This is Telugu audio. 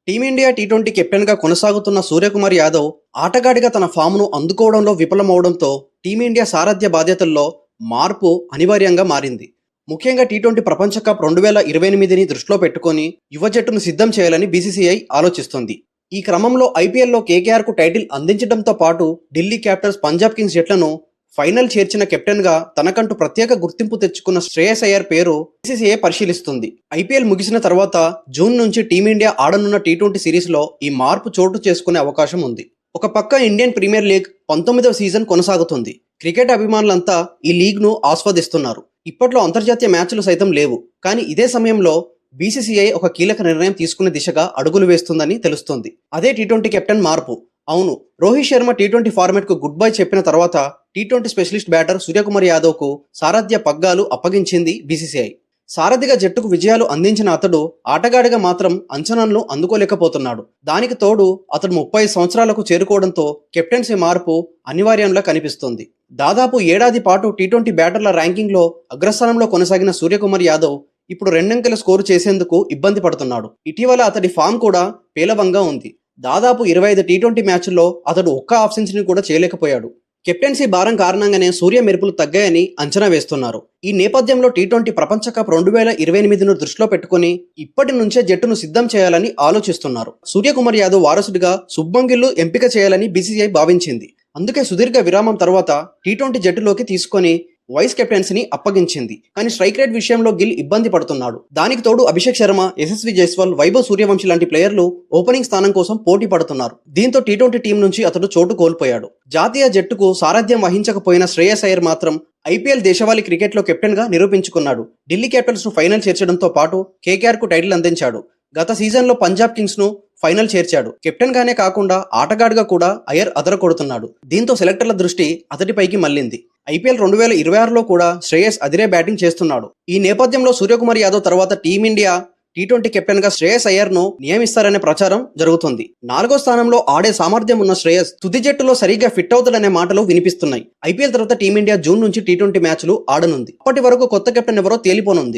టీమిండియా టీ20 కెప్టెన్గా కొనసాగుతున్న సూర్యకుమార్ యాదవ్ ఆటగాడిగా తన ఫామ్ను అందుకోవడంలో విఫలమవడంతో టీమిండియా సారథ్య బాధ్యతల్లో మార్పు అనివార్యంగా మారింది. ముఖ్యంగా టీ20 ప్రపంచ కప్ 2028ని దృష్టిలో పెట్టుకొని యువ జట్టును సిద్ధం చేయాలని బీసీసీఐ ఆలోచిస్తోంది. ఈ క్రమంలో ఐపీఎల్లో కేకేఆర్కు టైటిల్ అందించడంతో పాటు ఢిల్లీ క్యాపిటల్స్, పంజాబ్ కింగ్స్ జట్లను ఫైనల్ చేర్చిన కెప్టెన్గా తనకంటూ ప్రత్యేక గుర్తింపు తెచ్చుకున్న శ్రేయస్ అయ్యర్ పేరు బీసీసీఐ పరిశీలిస్తుంది. ఐపీఎల్ ముగిసిన తర్వాత జూన్ నుంచి టీమిండియా ఆడనున్న టీ20 సిరీస్లో ఈ మార్పు చోటు చేసుకునే అవకాశం ఉంది. ఒక పక్క ఇండియన్ ప్రీమియర్ లీగ్ 19వ సీజన్ కొనసాగుతుంది. క్రికెట్ అభిమానులంతా ఈ లీగ్ను ఆస్వాదిస్తున్నారు. ఇప్పట్లో అంతర్జాతీయ మ్యాచ్లు సైతం లేవు. కానీ ఇదే సమయంలో బీసీసీఐ ఒక కీలక నిర్ణయం తీసుకునే దిశగా అడుగులు వేస్తుందని తెలుస్తోంది. అదే టీ20 కెప్టెన్ మార్పు. అవును, రోహిత్ శర్మ టీ20 ఫార్మాట్కు గుడ్ బై చెప్పిన తర్వాత టీ20 స్పెషలిస్ట్ బ్యాటర్ సూర్యకుమార్ యాదవ్కు సారథ్య పగ్గాలు అప్పగించింది బీసీసీఐ. సారథిగా జట్టుకు విజయాలు అందించిన అతడు ఆటగాడిగా మాత్రం అంచనాలను అందుకోలేకపోతున్నాడు. దానికి తోడు అతడు 30 సంవత్సరాలకు చేరుకోవడంతో కెప్టెన్సీ మార్పు అనివార్యంలా కనిపిస్తోంది. దాదాపు ఏడాది పాటు టీ20 బ్యాటర్ల ర్యాంకింగ్లో అగ్రస్థానంలో కొనసాగిన సూర్యకుమార్ యాదవ్ ఇప్పుడు 2 అంకెల స్కోరు చేసేందుకు ఇబ్బంది పడుతున్నాడు. ఇటీవల అతడి ఫామ్ కూడా పేలవంగా ఉంది. దాదాపు 25 టీ20 మ్యాచ్ల్లో అతడు ఒక్క హాఫ్ సెంచరీ కూడా చేయలేకపోయాడు. కెప్టెన్సీ భారం కారణంగానే సూర్య మెరుపులు తగ్గాయని అంచనా వేస్తున్నారు. ఈ నేపథ్యంలో టీ20 ప్రపంచ కప్ 2028ను దృష్టిలో పెట్టుకుని ఇప్పటి నుంచే జట్టును సిద్ధం చేయాలని ఆలోచిస్తున్నారు. సూర్యకుమార్ యాదవ్ వారసుడిగా శుభ్మన్ గిల్ను ఎంపిక చేయాలని బీసీసీఐ భావించింది. అందుకే సుదీర్ఘ విరామం తర్వాత టీ20 జట్టులోకి తీసుకొని వైస్ కెప్టెన్సీని అప్పగించింది. కానీ స్ట్రైక్ రేట్ విషయంలో గిల్ ఇబ్బంది పడుతున్నాడు. దానికి తోడు అభిషేక్ శర్మ, యశస్వి జైస్వాల్, వైభవ్ సూర్యవంశీ లాంటి ప్లేయర్లు ఓపెనింగ్ స్థానం కోసం పోటీ పడుతున్నారు. దీంతో టీ20 టీం నుంచి అతడు చోటు కోల్పోయాడు. జాతీయ జట్టుకు సారథ్యం వహించకపోయిన శ్రేయస్ అయ్యర్ మాత్రం ఐపీఎల్ దేశవాళీ క్రికెట్లో కెప్టెన్గా నిరూపించుకున్నాడు. ఢిల్లీ క్యాపిటల్స్ ను ఫైనల్ చేర్చడంతో పాటు కేకేఆర్కు టైటిల్ అందించాడు. గత సీజన్లో పంజాబ్ కింగ్స్ ను ఫైనల్ చేర్చాడు. కెప్టెన్ గానే కాకుండా ఆటగాడిగా కూడా అయ్యర్ అదరకొడుతున్నాడు. దీంతో సెలెక్టర్ల దృష్టి అతడిపైకి మళ్లింది. ఐపీఎల్ 2026లో కూడా శ్రేయస్ అదిరే బ్యాటింగ్ చేస్తున్నాడు. ఈ నేపథ్యంలో సూర్యకుమార్ యాదవ్ తర్వాత టీమిండియా టీ20 కెప్టెన్ గా శ్రేయస్ అయ్యర్ ను నియమిస్తారనే ప్రచారం జరుగుతుంది. 4వ స్థానంలో ఆడే సామర్థ్యం ఉన్న శ్రేయస్ తుది జట్టులో సరిగ్గా ఫిట్ అవుతాడనే మాటలు వినిపిస్తున్నాయి. ఐపీఎల్ తర్వాత టీమిండియా జూన్ నుంచి టీ20 మ్యాచ్లు ఆడనుంది. అప్పటి వరకు కొత్త కెప్టెన్ ఎవరో తేలిపోనుంది.